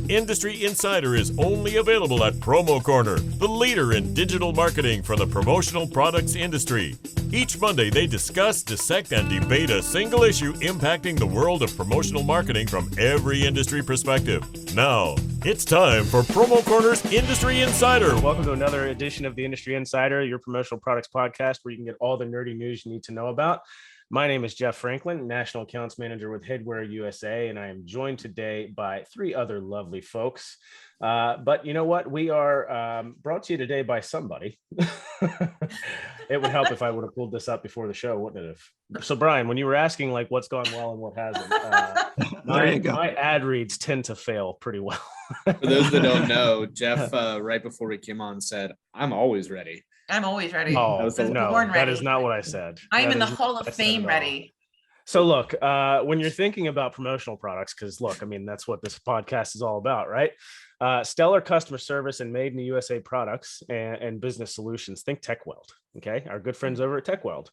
Industry Insider is only available at Promo Corner, the leader in digital marketing for the promotional products industry. Each Monday, they discuss, dissect, and debate a single issue impacting the world of promotional marketing from every industry perspective. Now, it's time for Promo Corner's Industry Insider. Welcome to another edition of the Industry Insider, your promotional products podcast where you can get all the nerdy news you need to know about. My name is Jeff Franklin, National Accounts Manager with Headwear USA, and I am joined today by three other lovely folks. But you know what? We are brought to you today by somebody. It would help if I would have pulled this up before the show, wouldn't it have? So, Brian, when you were asking like what's gone well and what hasn't, my ad reads tend to fail pretty well. For those that don't know, Jeff, right before we came on, said, "I'm always ready." I'm always ready. Oh, no, that is not what I said. I'm in the Hall of Fame ready. So look, when you're thinking about promotional products, because look, I mean, that's what this podcast is all about, right? Stellar customer service and made in the USA products and business solutions. Think TechWeld, okay? Our good friends over at TechWeld.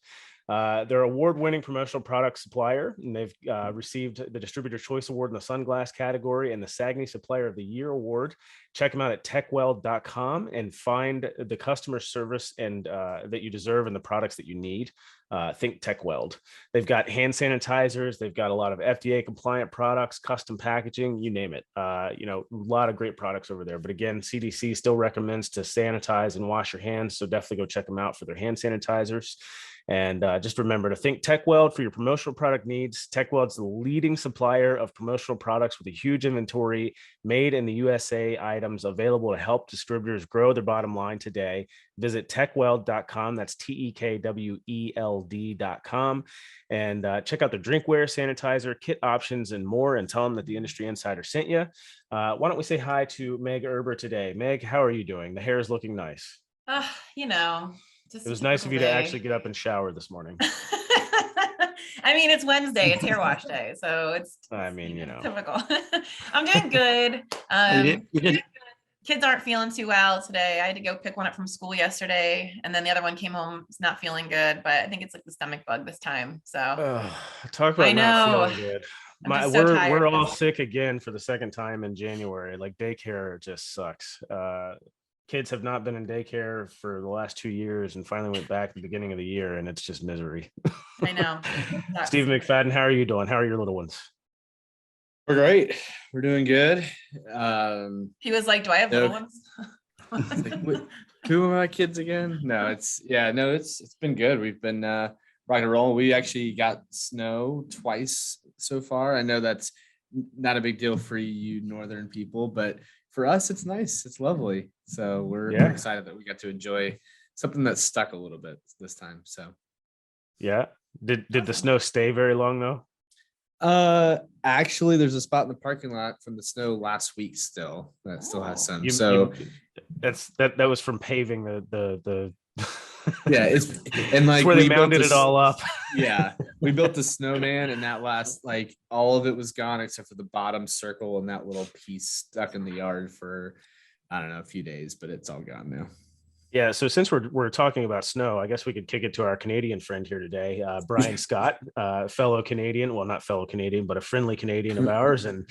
They're an award-winning promotional product supplier, and they've received the Distributor Choice Award in the sunglass category and the SAGNY Supplier of the Year Award. Check them out at techweld.com and find the customer service and that you deserve and the products that you need. Think TechWeld. They've got hand sanitizers. They've got a lot of FDA compliant products, custom packaging, you name it. A lot of great products over there. But again, CDC still recommends to sanitize and wash your hands. So definitely go check them out for their hand sanitizers. And just remember to think TechWeld for your promotional product needs. TechWeld's the leading supplier of promotional products with a huge inventory, made in the USA items available to help distributors grow their bottom line today. Visit techweld.com. That's TEKWELD.com. And check out their drinkware, sanitizer, kit options, and more, and tell them that the Industry Insider sent you. Why don't we say hi to Meg Erber today? Meg, how are you doing? The hair is looking nice. It was nice of you to actually get up and shower this morning. I mean, it's Wednesday, it's hair wash day, so it's typical. I'm doing good. Kids aren't feeling too well today. I had to go pick one up from school yesterday, and then the other one came home. It's not feeling good, but I think it's like the stomach bug this time. So talk about not feeling good. We're all sick again for the second time in January. Like daycare just sucks. Kids have not been in daycare for the last 2 years and finally went back at the beginning of the year, and it's just misery. I know. Steve McFadden, how are you doing? How are your little ones? We're great. We're doing good. He was like, "Do I have little ones?" Who are my kids again? No, it's been good. We've been rock and roll. We actually got snow twice so far. I know that's not a big deal for you northern people, but for us, it's nice. It's lovely. So we're excited that we got to enjoy something that stuck a little bit this time. So, yeah. Did the snow stay very long though? Actually, there's a spot in the parking lot from the snow last week still that still has some. That was from paving the yeah, it's where they mounted it all up. Yeah, we built the snowman, and that last, like, all of it was gone except for the bottom circle and that little piece stuck in the yard for, I don't know, a few days, but it's all gone now. Yeah, so since we're talking about snow, I guess we could kick it to our Canadian friend here today, Brian Scott, fellow Canadian, well, not fellow Canadian, but a friendly Canadian of ours. And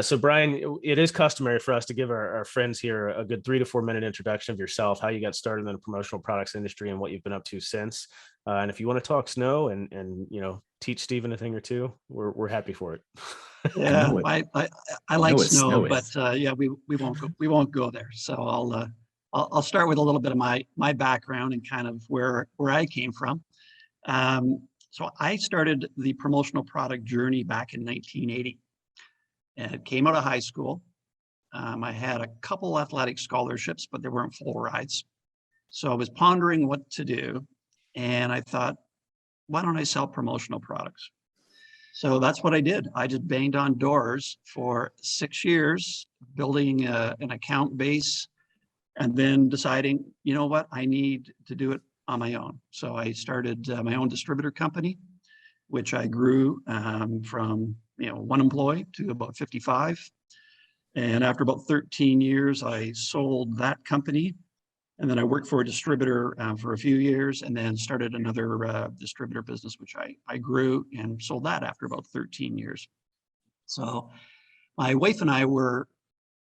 so, Brian, it is customary for us to give our friends here a good 3 to 4 minute introduction of yourself, how you got started in the promotional products industry and what you've been up to since. And if you want to talk snow and teach Stephen a thing or two, we're happy for it. Yeah, I like snow, but we won't go there. So I'll start with a little bit of my background and kind of where I came from. So I started the promotional product journey back in 1980. And it came out of high school. I had a couple athletic scholarships, but they weren't full rides. So I was pondering what to do. And I thought, why don't I sell promotional products? So that's what I did. I just banged on doors for 6 years, building an account base, and then deciding, you know what, I need to do it on my own. So I started my own distributor company, which I grew from 1 employee to about 55. And after about 13 years, I sold that company. And then I worked for a distributor for a few years, and then started another distributor business, which I grew and sold that after about 13 years. So my wife and I were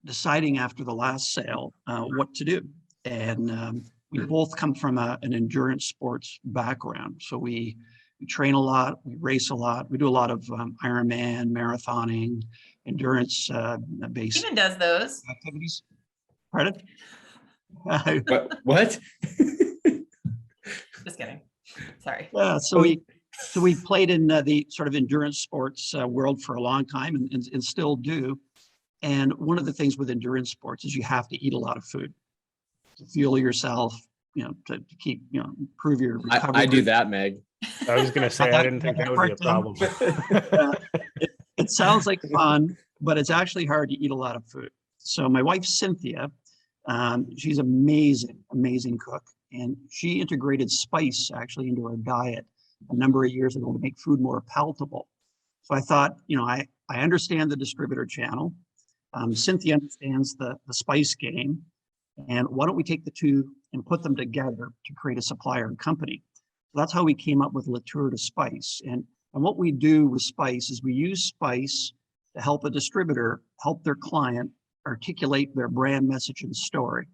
deciding after the last sale what to do. And we both come from an endurance sports background. So we train a lot, we race a lot, we do a lot of Ironman, marathoning, endurance based Steven does those activities. Pardon? What? Just kidding. Sorry. Yeah, so we played in the sort of endurance sports world for a long time and still do. And one of the things with endurance sports is you have to eat a lot of food to fuel yourself, to keep, improve your recovery. I do that, Meg. I was going to say, I didn't think that would be a problem. It sounds like fun, but it's actually hard to eat a lot of food. So my wife, Cynthia, she's amazing cook. And she integrated spice actually into her diet a number of years ago to make food more palatable. So I thought, I understand the distributor channel. Cynthia understands the spice game. And why don't we take the two and put them together to create a supplier and company? So that's how we came up with Latour to Spice. And what we do with spice is we use spice to help a distributor help their client articulate their brand message and story.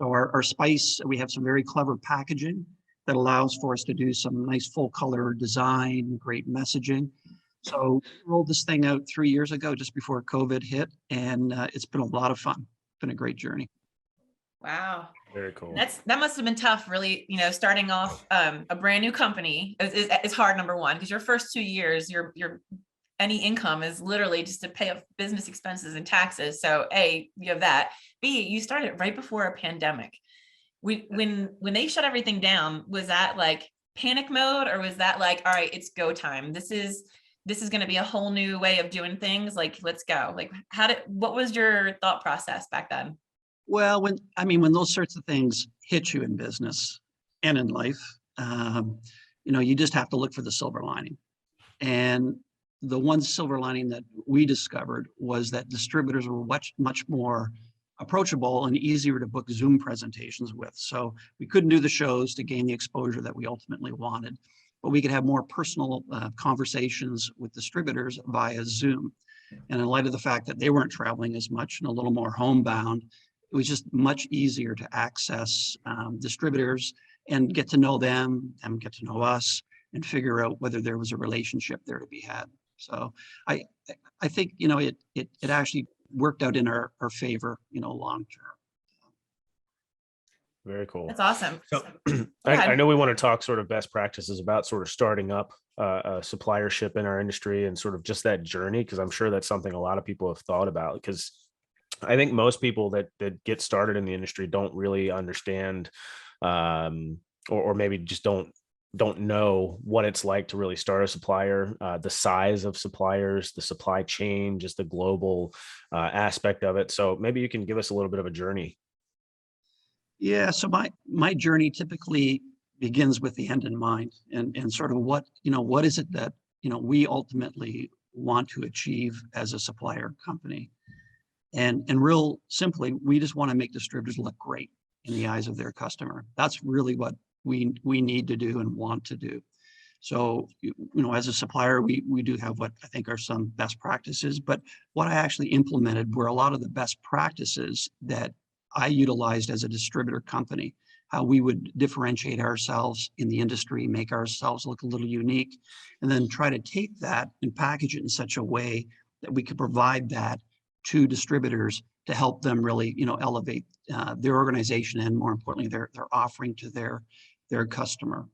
So our spice, we have some very clever packaging that allows for us to do some nice full color design, great messaging. So we rolled this thing out 3 years ago, just before COVID hit, and it's been a lot of fun. It's been a great journey. Wow. Very cool. That must have been tough, really, starting off a brand new company is hard, number one, because your first 2 years, your any income is literally just to pay off business expenses and taxes. So A, you have that. B, you started right before a pandemic. When they shut everything down, was that like panic mode, or was that like, all right, it's go time? This is going to be a whole new way of doing things. Like, let's go. Like, what was your thought process back then? Well, when those sorts of things hit you in business and in life, you just have to look for the silver lining. And the one silver lining that we discovered was that distributors were much more approachable and easier to book Zoom presentations with. So we couldn't do the shows to gain the exposure that we ultimately wanted, but we could have more personal conversations with distributors via Zoom. And in light of the fact that they weren't traveling as much and a little more homebound, it was just much easier to access distributors and get to know them and get to know us and figure out whether there was a relationship there to be had. So I think, it actually worked out in our favor, long term. Very cool. That's awesome. So I know we want to talk sort of best practices about sort of starting up a suppliership in our industry and sort of just that journey, because I'm sure that's something a lot of people have thought about, because I think most people that get started in the industry don't really understand or maybe just don't know what it's like to really start a supplier, the size of suppliers, the supply chain, just the global aspect of it. So maybe you can give us a little bit of a journey. Yeah, so my journey typically begins with the end in mind, and sort of what is it that we ultimately want to achieve as a supplier company. And real simply, we just want to make distributors look great in the eyes of their customer. That's really what we need to do and want to do. So, as a supplier, we do have what I think are some best practices, but what I actually implemented were a lot of the best practices that I utilized as a distributor company, how we would differentiate ourselves in the industry, make ourselves look a little unique, and then try to take that and package it in such a way that we could provide that to distributors to help them really, elevate their organization and, more importantly, their offering to their customer.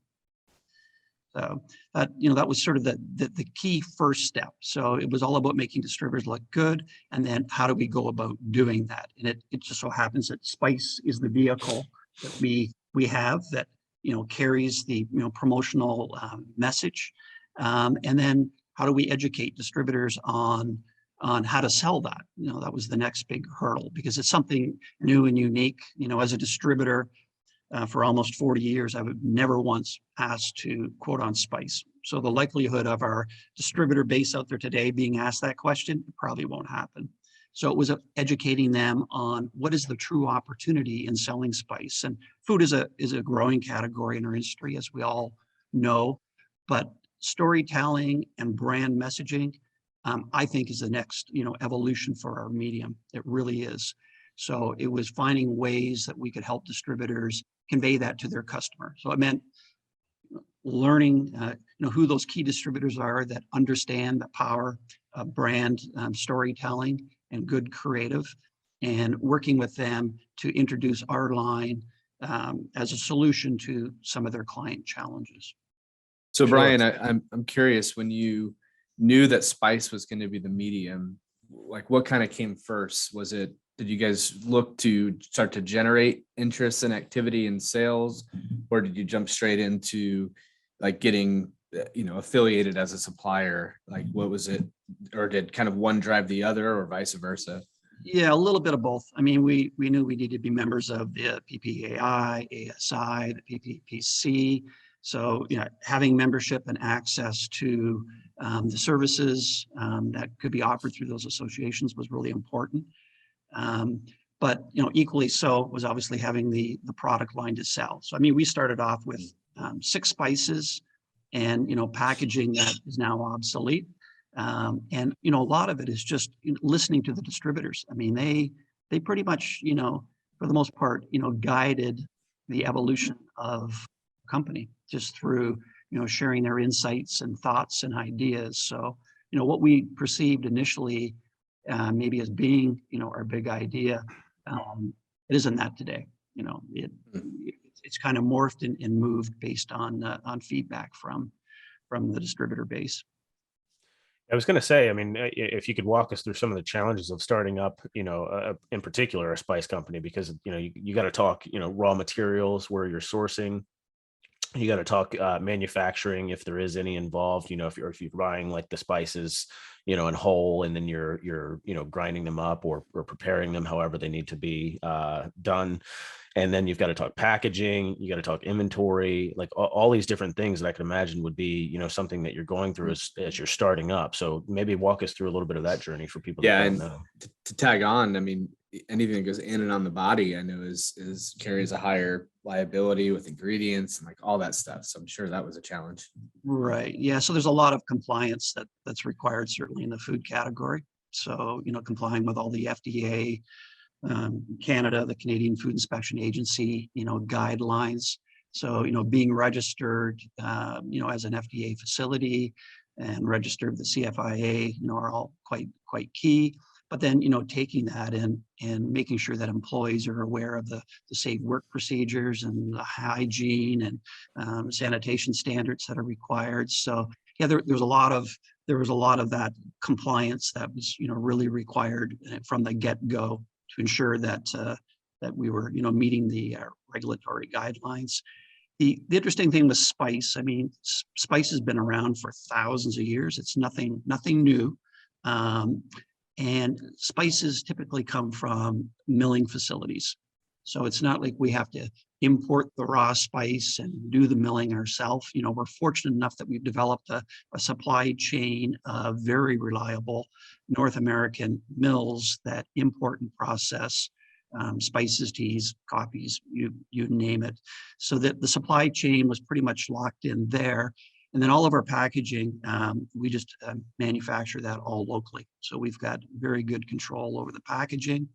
So that was sort of the key first step. So it was all about making distributors look good, and then how do we go about doing that? And it just so happens that Spice is the vehicle that we have that carries the promotional message, and then how do we educate distributors on how to sell that? That was the next big hurdle, because it's something new and unique. As a distributor for almost 40 years, I would never once asked to quote on Spice. So the likelihood of our distributor base out there today being asked that question probably won't happen. So it was educating them on what is the true opportunity in selling Spice. And food is a growing category in our industry, as we all know, but storytelling and brand messaging I think is the next, evolution for our medium. It really is. So it was finding ways that we could help distributors convey that to their customer. So it meant learning, who those key distributors are that understand the power of brand storytelling and good creative, and working with them to introduce our line as a solution to some of their client challenges. So Brian, I'm curious, when you knew that spice was going to be the medium, like what kind of came first? Did you guys look to start to generate interest and activity in sales, or did you jump straight into like getting, affiliated as a supplier? Like what was it, or did kind of one drive the other, or vice versa? Yeah, a little bit of both. I mean, we knew we needed to be members of the PPAI, ASI, the PPPC. So, having membership and access to the services that could be offered through those associations was really important. But, equally so was obviously having the product line to sell. So, I mean, we started off with 6 spices and, packaging that is now obsolete. And, a lot of it is just listening to the distributors. I mean, they pretty much, for the most part, guided the evolution of the company just through, sharing their insights and thoughts and ideas. So, what we perceived initially maybe as being, our big idea, it isn't that today. It's kind of morphed and moved based on feedback from the distributor base. I was going to say, I mean, if you could walk us through some of the challenges of starting up, in particular a spice company, because, you got to talk, raw materials, where you're sourcing. You got to talk manufacturing, if there is any involved, if you're buying like the spices, in whole, and then you're grinding them up or preparing them however they need to be done. And then you've got to talk packaging, you got to talk inventory, like all these different things that I can imagine would be, something that you're going through as you're starting up. So maybe walk us through a little bit of that journey for people. Yeah, and to tag on, I mean, anything that goes in and on the body, I know is carries a higher liability with ingredients and like all that stuff. So I'm sure that was a challenge. Right. Yeah. So there's a lot of compliance that's required, certainly in the food category. So, complying with all the FDA, Canada, the Canadian Food Inspection Agency, guidelines. So, being registered, as an FDA facility and registered with the CFIA, are all quite key. But then, taking that and making sure that employees are aware of the safe work procedures and the hygiene and sanitation standards that are required. So, yeah, there was a lot of that compliance that was, really required from the get-go to ensure that we were, meeting the regulatory guidelines. The interesting thing with spice, I mean, spice has been around for thousands of years. It's nothing new. And spices typically come from milling facilities. So it's not like we have to import the raw spice and do the milling ourselves. We're fortunate enough that we've developed a supply chain of very reliable North American mills that import and process spices, teas, coffees, you name it. So that the supply chain was pretty much locked in there. And then all of our packaging, we just manufacture that all locally. So we've got very good control over the packaging.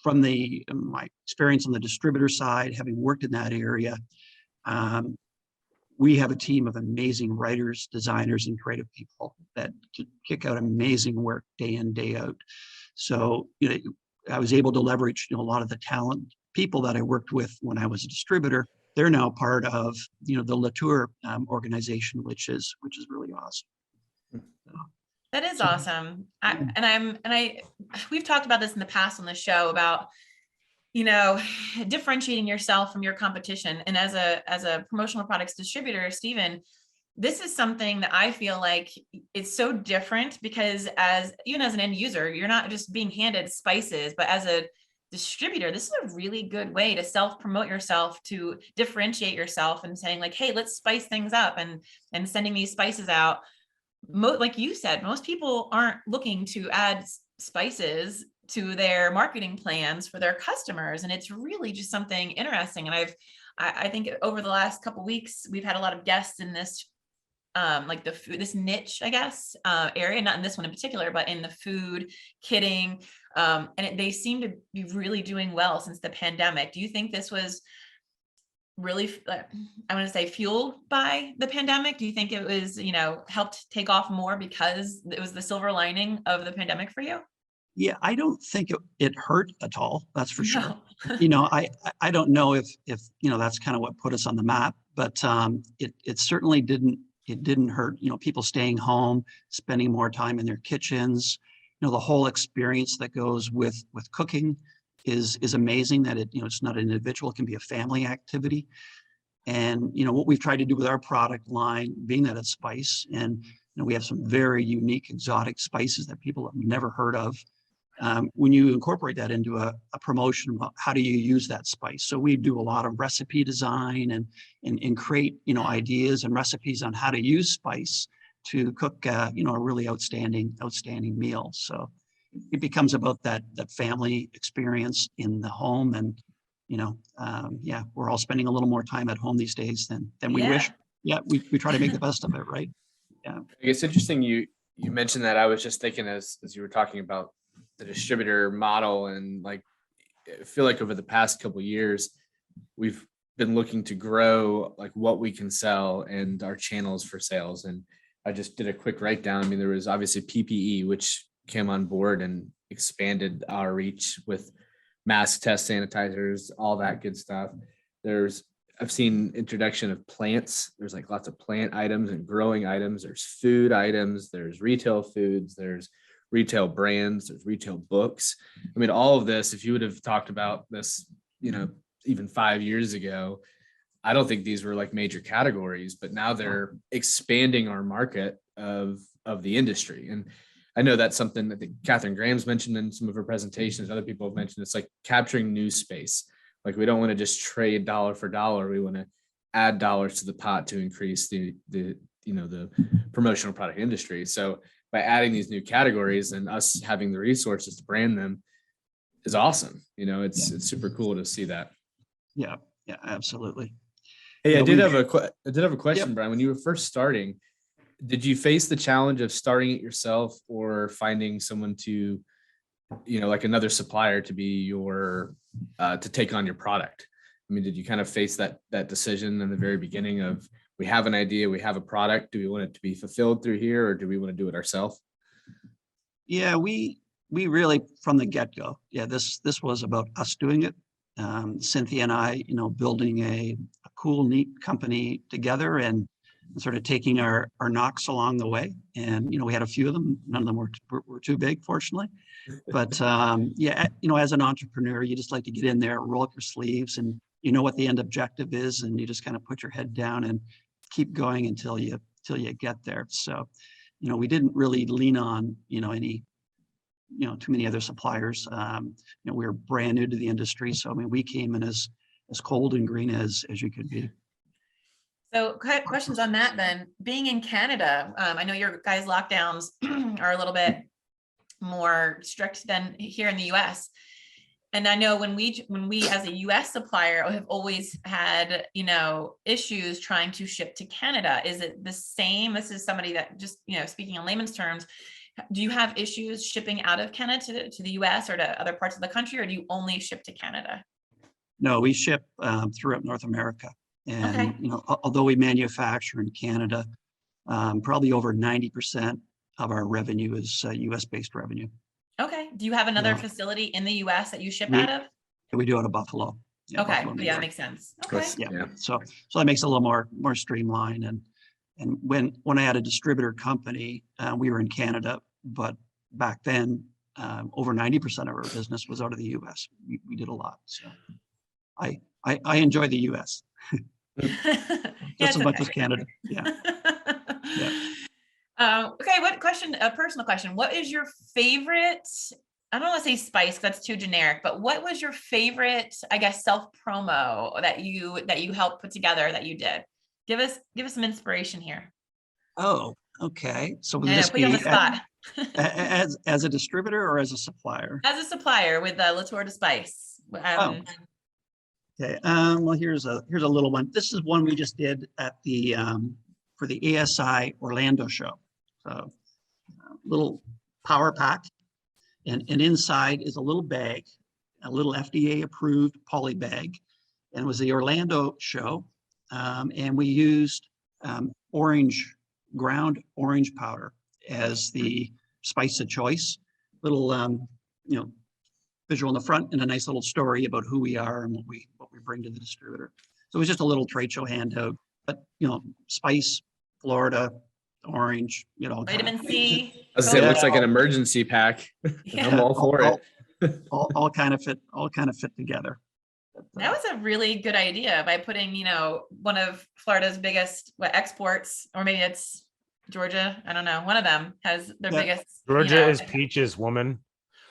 From my experience on the distributor side, having worked in that area, we have a team of amazing writers, designers, and creative people that kick out amazing work day in, day out. So I was able to leverage a lot of the talent people that I worked with when I was a distributor. They're now part of the Latour organization, which is really awesome. That is awesome. We've talked about this in the past on the show about, differentiating yourself from your competition. And as a promotional products distributor, Stephen, this is something that I feel like it's so different because even as an end user, you're not just being handed spices, but as a distributor, this is a really good way to self-promote yourself, to differentiate yourself and saying like, hey, let's spice things up and sending these spices out. Like you said, most people aren't looking to add spices to their marketing plans for their customers. And it's really just something interesting. And I think over the last couple of weeks, we've had a lot of guests in this like the food, this niche, I guess, area, not in this one in particular, but in the food, kitting, they seem to be really doing well since the pandemic. Do you think this was really, I want to say, fueled by the pandemic? Do you think it was, helped take off more because it was the silver lining of the pandemic for you? Yeah, I don't think it hurt at all. That's for sure. No. I don't know if that's kind of what put us on the map, but it certainly didn't. It didn't hurt. People staying home, spending more time in their kitchens. The whole experience that goes with cooking is amazing. That it's not an individual; it can be a family activity. And what we've tried to do with our product line, being that it's spice, and we have some very unique exotic spices that people have never heard of. When you incorporate that into a promotion, how do you use that spice? So we do a lot of recipe design and create ideas and recipes on how to use spice to cook a really outstanding meal. So it becomes about that family experience in the home, and we're all spending a little more time at home these days than we wish. Yeah, we try to make the best of it, right? Yeah. It's interesting you mentioned that. I was just thinking as you were talking about the distributor model, and I feel like over the past couple of years, we've been looking to grow what we can sell and our channels for sales. And I just did a quick write down. I mean, there was obviously PPE, which came on board and expanded our reach with mask, test, sanitizers, all that good stuff. I've seen introduction of plants. There's lots of plant items and growing items. There's food items. There's retail foods. There's retail brands. There's retail books. I mean, all of this, if you would have talked about this, even 5 years ago, I don't think these were major categories, but now they're expanding our market of the industry. And I know that's something that Catherine Graham's mentioned in some of her presentations. Other people have mentioned it's capturing new space. We don't want to just trade dollar for dollar. We want to add dollars to the pot to increase the promotional product industry. So by adding these new categories and us having the resources to brand them is awesome. It's super cool to see that. Yeah, absolutely. Hey, I did have a question, Brian. When you were first starting, did you face the challenge of starting it yourself or finding someone to, another supplier to be your, to take on your product? I mean, did you kind of face that decision in the very beginning of, we have an idea, we have a product, do we want it to be fulfilled through here, or do we want to do it ourselves? Yeah, we really, from the get-go, this was about us doing it. Cynthia and I, building a cool, neat company together and sort of taking our knocks along the way. And, we had a few of them. None of them were too big, fortunately. But as an entrepreneur, you just like to get in there, roll up your sleeves, and what the end objective is, and you just kind of put your head down and keep going until you get there. So, we didn't really lean on, any too many other suppliers. We were brand new to the industry. So, I mean, we came in as cold and green as you could be. So questions on that then. Being in Canada, I know your guys' lockdowns are a little bit more strict than here in the US. And I know when we as a US supplier have always had, issues trying to ship to Canada. Is it the same? This is somebody that just, speaking in layman's terms, do you have issues shipping out of Canada to the US or to other parts of the country, or do you only ship to Canada? No, we ship throughout North America. And, okay. Although we manufacture in Canada, probably over 90% of our revenue is US-based revenue. Okay. Do you have another facility in the US that you ship out of? We do out of Buffalo. Yeah, okay. Buffalo, that makes sense. Okay. Yeah. So that makes it a little more streamlined. And when I had a distributor company, we were in Canada, but back then, over 90% of our business was out of the US. We did a lot. So I enjoy the US. Just as much as Canada. Yeah. Okay. What question? A personal question. What is your favorite? I don't want to say spice, that's too generic, but what was your favorite, I guess, self promo that you helped put together that you did? Give us some inspiration here. Oh, okay. So will this be on the spot? as a distributor or as a supplier? As a supplier with Latour de Spice. Okay. Well, here's a little one. This is one we just did at the for the ASI Orlando show. So little power pack, and inside is a little bag, a little FDA approved poly bag. And it was the Orlando show. And we used ground orange powder as the spice of choice. Little, visual in the front and a nice little story about who we are and what we bring to the distributor. So it was just a little trade show handout, but spice, Florida, orange, vitamin C. I was gonna say, it looks like an emergency pack. I'm all for it. all kind of fit together. That was a really good idea by putting, one of Florida's biggest exports, or maybe it's Georgia. I don't know. One of them has their biggest. Georgia is peaches, woman.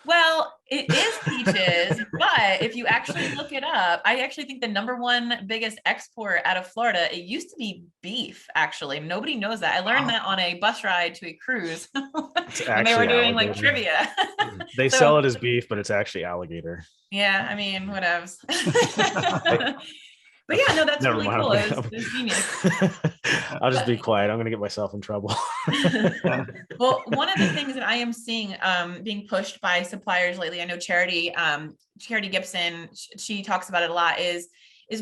Well, it is peaches, but if you actually look it up, I actually think the number one biggest export out of Florida, it used to be beef, actually. Nobody knows that. I learned that on a bus ride to a cruise when they were doing like trivia. They sell it as beef, but it's actually alligator. Yeah, I mean, whatevs. But yeah, no, that's really cool. It's genius. I'll just be quiet. I'm going to get myself in trouble. Well, one of the things that I am seeing being pushed by suppliers lately, I know Charity Gibson, she talks about it a lot, is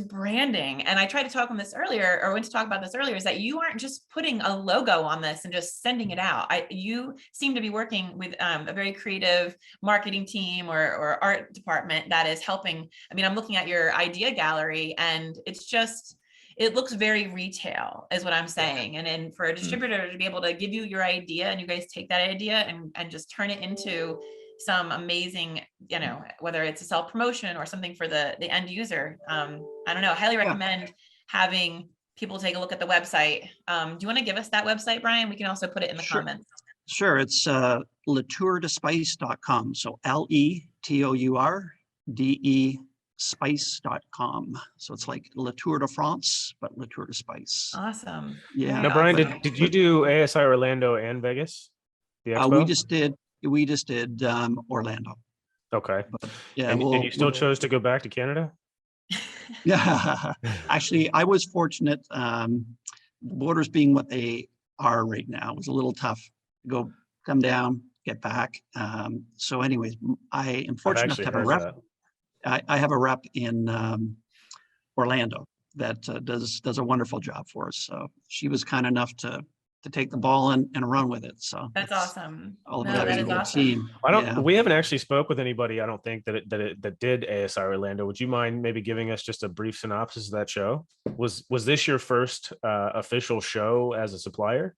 branding. And I tried to talk on this earlier, or went to talk about this earlier, is that you aren't just putting a logo on this and just sending it out. You seem to be working with a very creative marketing team or art department that is helping. I mean, I'm looking at your idea gallery and it looks very retail is what I'm saying. And then for a distributor to be able to give you your idea and you guys take that idea and just turn it into some amazing, whether it's a self promotion or something for the end user. I don't know. I highly recommend having people take a look at the website. Do you want to give us that website, Brian? We can also put it in the comments. Sure. It's latourdespice.com. So LETOURDE spice.com. So it's like Latour de France, but Latour de Spice. Awesome. Yeah. Now, Brian, did you do ASI Orlando and Vegas? The expo? We just did Orlando. Okay. But, yeah. And you still chose to go back to Canada? Yeah. Actually, I was fortunate. The borders being what they are right now, it was a little tough to come down, get back. So anyways, I am fortunate to have a rep. I have a rep in Orlando that does a wonderful job for us. So she was kind enough to take the ball and run with it. So that's awesome. All of that is awesome. Team. We haven't actually spoke with anybody, I don't think, that did ASI Orlando. Would you mind maybe giving us just a brief synopsis of that show? Was this your first official show as a supplier?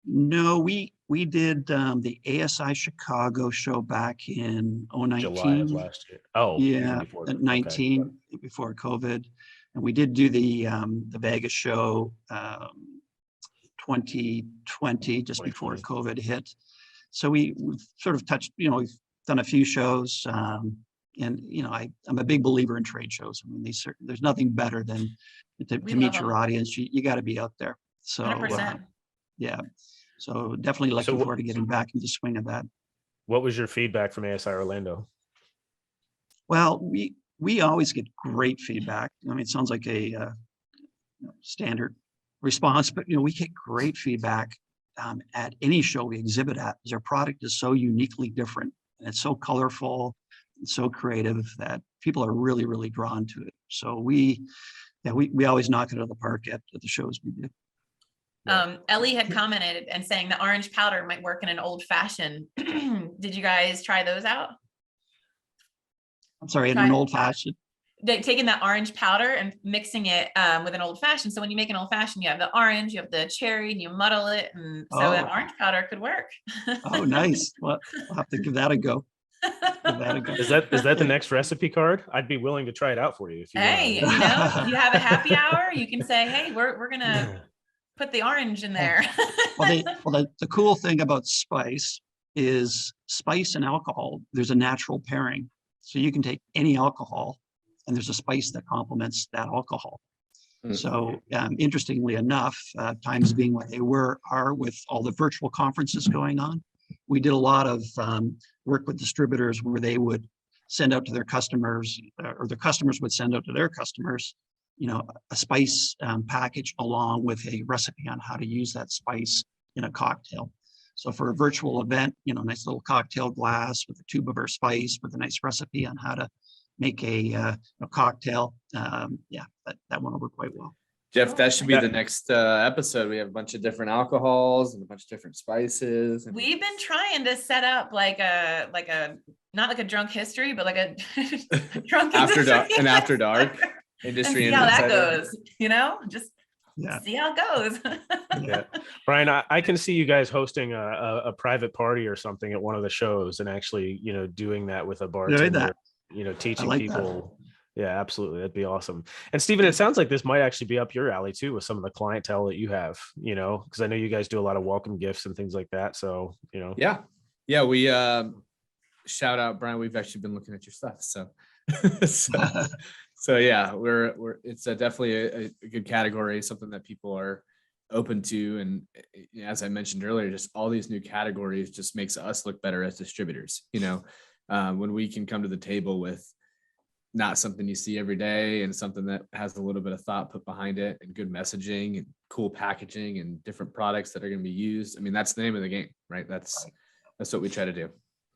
No, we did the ASI Chicago show back in 2019. July of last year. Oh, yeah, 19 okay. Before COVID, and we did do the Vegas show 2020 just before COVID hit. So we've sort of touched. We've done a few shows, and I'm a big believer in trade shows. I mean, there's nothing better than to meet your audience. You got to be out there. So 100%. Yeah. So definitely looking forward to getting back into the swing of that. What was your feedback from ASI Orlando? Well, we always get great feedback. I mean, it sounds like a standard response, but we get great feedback at any show we exhibit at. Because our product is so uniquely different and it's so colorful and so creative that people are really, really drawn to it. So we always knock it out of the park at the shows we do. Ellie had commented and saying the orange powder might work in an old fashioned. Did you guys try those out? I'm sorry, in an old fashioned? Taking that orange powder and mixing it with an old fashioned. So when you make an old fashioned, you have the orange, you have the cherry, and you muddle it. And so that orange powder could work. Oh, nice. Well, I'll have to give that a go. Is that the next recipe card? I'd be willing to try it out for you. If you you have a happy hour, you can say, hey, we're going to put the orange in there. The cool thing about spice is spice and alcohol, there's a natural pairing. So you can take any alcohol and there's a spice that complements that alcohol. Mm-hmm. So interestingly enough, times being what they are with all the virtual conferences going on, we did a lot of work with distributors where they would send out to their customers or their customers would send out to their customers a spice package along with a recipe on how to use that spice in a cocktail. So for a virtual event, nice little cocktail glass with a tube of our spice with a nice recipe on how to make a cocktail. That one will work quite well. Jeff, that should be the next episode. We have a bunch of different alcohols and a bunch of different spices. We've been trying to set up like a not like a drunk history, but like a drunk after dark industry and see how that goes. Just see how it goes. Yeah, Brian, I can see you guys hosting a private party or something at one of the shows, and actually, doing that with a bartender. Teaching people. That. Yeah, absolutely. That'd be awesome. And Stephen, it sounds like this might actually be up your alley too, with some of the clientele that you have, because I know you guys do a lot of welcome gifts and things like that. So, Yeah. We shout out, Brian. We've actually been looking at your stuff. So, so yeah, we're it's definitely a good category, something that people are open to. And as I mentioned earlier, just all these new categories just makes us look better as distributors. When we can come to the table with not something you see every day and something that has a little bit of thought put behind it and good messaging and cool packaging and different products that are going to be used. I mean, that's the name of the game, right? That's what we try to do.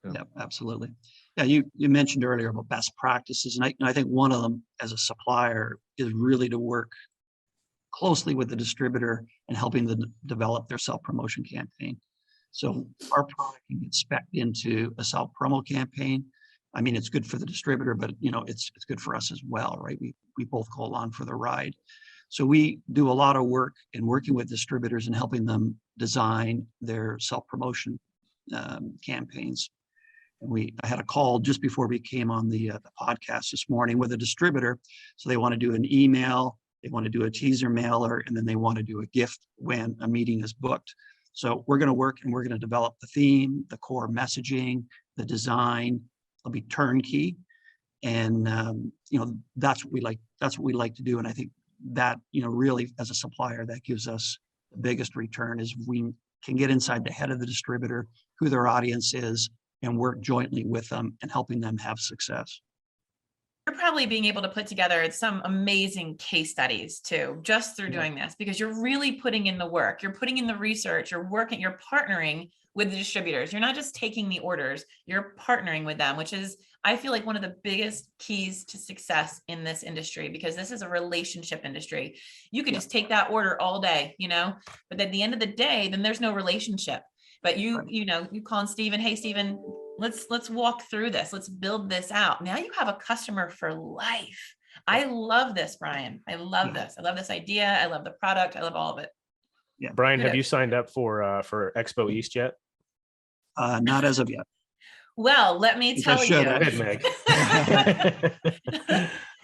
So. Yeah, absolutely. Yeah. You mentioned earlier about best practices. And I think one of them as a supplier is really to work closely with the distributor and helping them develop their self-promotion campaign. So our product can get spec'd into a self-promo campaign. I mean, it's good for the distributor, but it's good for us as well, right? We both go along for the ride. So we do a lot of work in working with distributors and helping them design their self-promotion campaigns. And I had a call just before we came on the podcast this morning with a distributor. So they want to do an email, they want to do a teaser mailer, and then they want to do a gift when a meeting is booked. So we're going to work and we're going to develop the theme, the core messaging, the design. It'll be turnkey, and that's what we like. That's what we like to do. And I think that really, as a supplier, that gives us the biggest return is we can get inside the head of the distributor, who their audience is, and work jointly with them and helping them have success. You're probably being able to put together some amazing case studies too, just through doing this, because you're really putting in the work, you're putting in the research, you're partnering with the distributors. You're not just taking the orders, you're partnering with them, which is, I feel like, one of the biggest keys to success in this industry, because this is a relationship industry. You could just take that order all day, but at the end of the day, then there's no relationship. But you call Stephen, hey, Stephen, let's walk through this. Let's build this out. Now you have a customer for life. I love this, Brian. I love this. I love this idea. I love the product. I love all of it. Yeah. Brian, have you signed up for Expo East yet? Not as of yet. Well, let me tell you.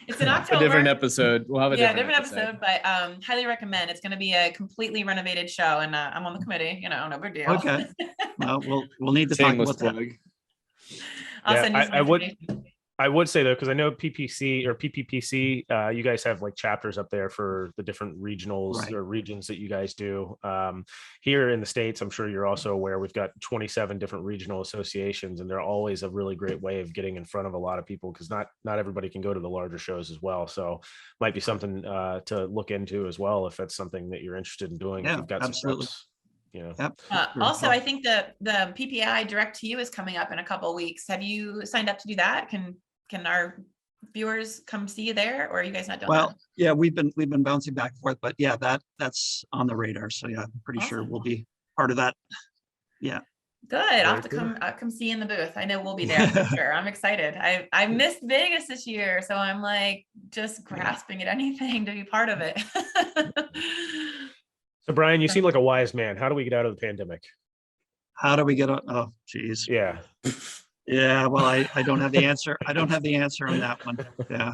It's in October. A different episode. We'll have a different episode, but highly recommend. It's going to be a completely renovated show, and I'm on the committee. No big deal. Okay. Well, we'll need to talk about that. I'll send you some information. I would say though, because I know PPPC, you guys have like chapters up there for the different regionals or regions that you guys do. Here in the States, I'm sure you're also aware, we've got 27 different regional associations, and they're always a really great way of getting in front of a lot of people, because not everybody can go to the larger shows as well. So might be something to look into as well, if that's something that you're interested in doing. Yeah, if you've got absolutely. Some reps, Yep. Also, I think the PPI Direct to You is coming up in a couple of weeks. Have you signed up to do that? Can our viewers come see you there, or are you guys not doing that? Well, yeah, we've been bouncing back and forth, but yeah, that's on the radar. So yeah, I'm pretty sure we'll be part of that. Yeah. Good. I'll have to come see you in the booth. I know we'll be there for sure. I'm excited. I missed Vegas this year, so I'm like just grasping at anything to be part of it. So Brian, you seem like a wise man. How do we get out of the pandemic? How do we get out? Oh, geez. Yeah. Yeah. Well, I don't have the answer. I don't have the answer on that one. Yeah.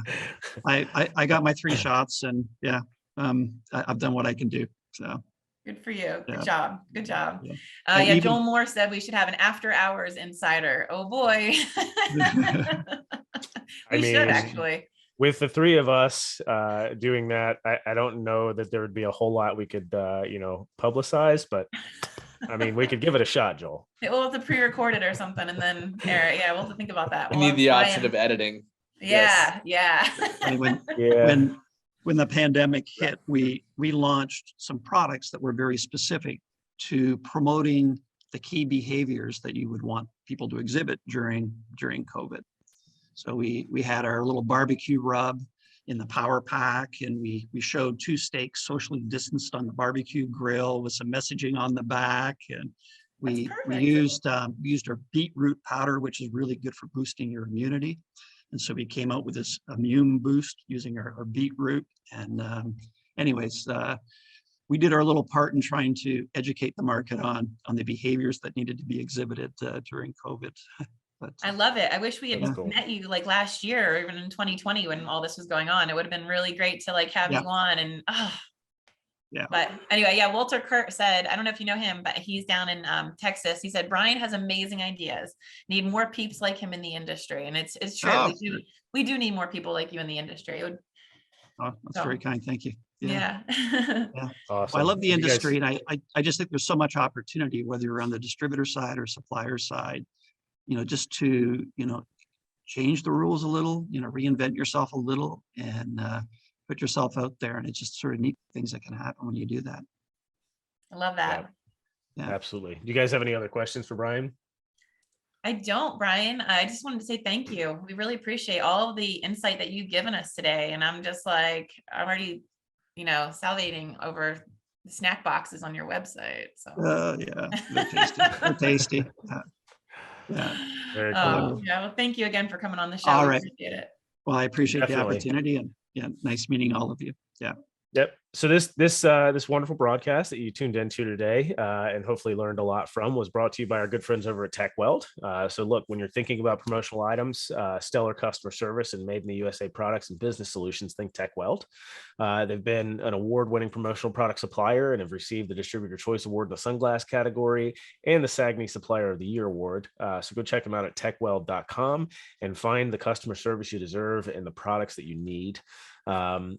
I got my 3 shots, and yeah, I've done what I can do. So. Good for you. Good job. Good job. Yeah. Joel Moore said we should have an after hours insider. Oh boy. we should actually. With the 3 of us doing that, I don't know that there would be a whole lot we could, publicize, but I mean, we could give it a shot, Joel. We'll have to pre-record it or something, and then air it. Yeah, we'll have to think about that. We need the option of editing. Yeah, yes. Yeah. when the pandemic hit, we launched some products that were very specific to promoting the key behaviors that you would want people to exhibit during COVID. So we had our little barbecue rub in the power pack, and we showed 2 steaks socially distanced on the barbecue grill with some messaging on the back. And we used our beetroot powder, which is really good for boosting your immunity. And so we came out with this immune boost using our beetroot. And we did our little part in trying to educate the market on the behaviors that needed to be exhibited during COVID. But I love it. I wish we had met you like last year or even in 2020 when all this was going on. It would have been really great to like have you on and But anyway, Walter Kurt said, I don't know if you know him, but he's down in Texas. He said, Brian has amazing ideas. Need more peeps like him in the industry. And it's true. Oh, we do need more people like you in the industry. That's very kind. Thank you. Yeah. Awesome. Well, I love the industry, and I just think there's so much opportunity, whether you're on the distributor side or supplier side, just to, change the rules a little, reinvent yourself a little and put yourself out there. And it's just sort of neat things that can happen when you do that. I love that. Yeah. Absolutely. Do you guys have any other questions for Brian? I don't, Brian. I just wanted to say thank you. We really appreciate all of the insight that you've given us today. And I'm just like, I'm already, salivating over the snack boxes on your website. So they're tasty. They're tasty. Very cool. Well, thank you again for coming on the show. All right. Appreciate it. Well, I appreciate the opportunity, and nice meeting all of you. Yeah. Yep. So this wonderful broadcast that you tuned into today and hopefully learned a lot from was brought to you by our good friends over at TechWeld. So look, when you're thinking about promotional items, stellar customer service, and made in the USA products and business solutions, think TechWeld. They've been an award-winning promotional product supplier and have received the Distributor Choice Award in the sunglass category and the SAGNY Supplier of the Year Award. So go check them out at techweld.com and find the customer service you deserve and the products that you need. Some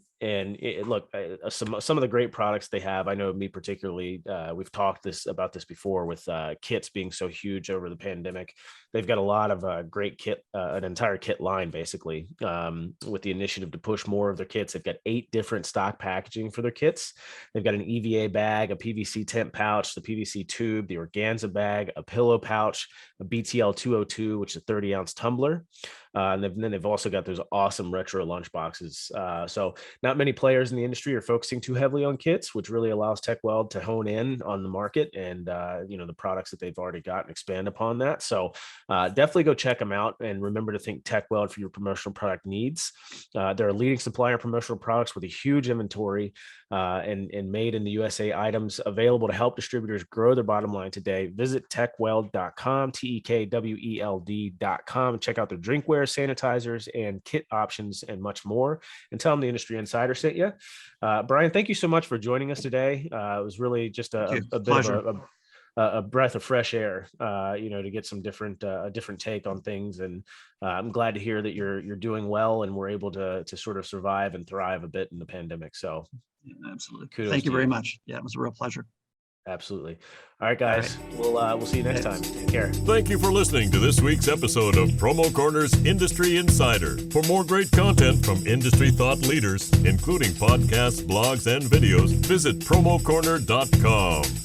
of the great products they have, I know me particularly, we've talked about this before with kits being so huge over the pandemic. They've got a lot of great kit, an entire kit line, basically, with the initiative to push more of their kits. They've got 8 different stock packaging for their kits. They've got an EVA bag, a PVC tent pouch, the PVC tube, the organza bag, a pillow pouch, a BTL 202, which is a 30-ounce tumbler. And then they've also got those awesome retro lunch boxes. So not many players in the industry are focusing too heavily on kits, which really allows TechWeld to hone in on the market and, the products that they've already got and expand upon that. So definitely go check them out, and remember to think TechWeld for your promotional product needs. They're a leading supplier of promotional products with a huge inventory and made in the USA items available to help distributors grow their bottom line today. Visit techweld.com, TEKWELD.com, and check out their drinkware, sanitizers, and kit options, and much more. And tell them the Industry Insider sent you. Brian, thank you so much for joining us today. It was really just a bit of a breath of fresh air, to get some a different take on things. And I'm glad to hear that you're doing well and we're able to sort of survive and thrive a bit in the pandemic. So absolutely. Thank you very much. Yeah, it was a real pleasure. Absolutely. All right, guys. All right. We'll see you next time. Take care. Thank you for listening to this week's episode of Promo Corner's Industry Insider. For more great content from industry thought leaders, including podcasts, blogs, and videos, visit promocorner.com.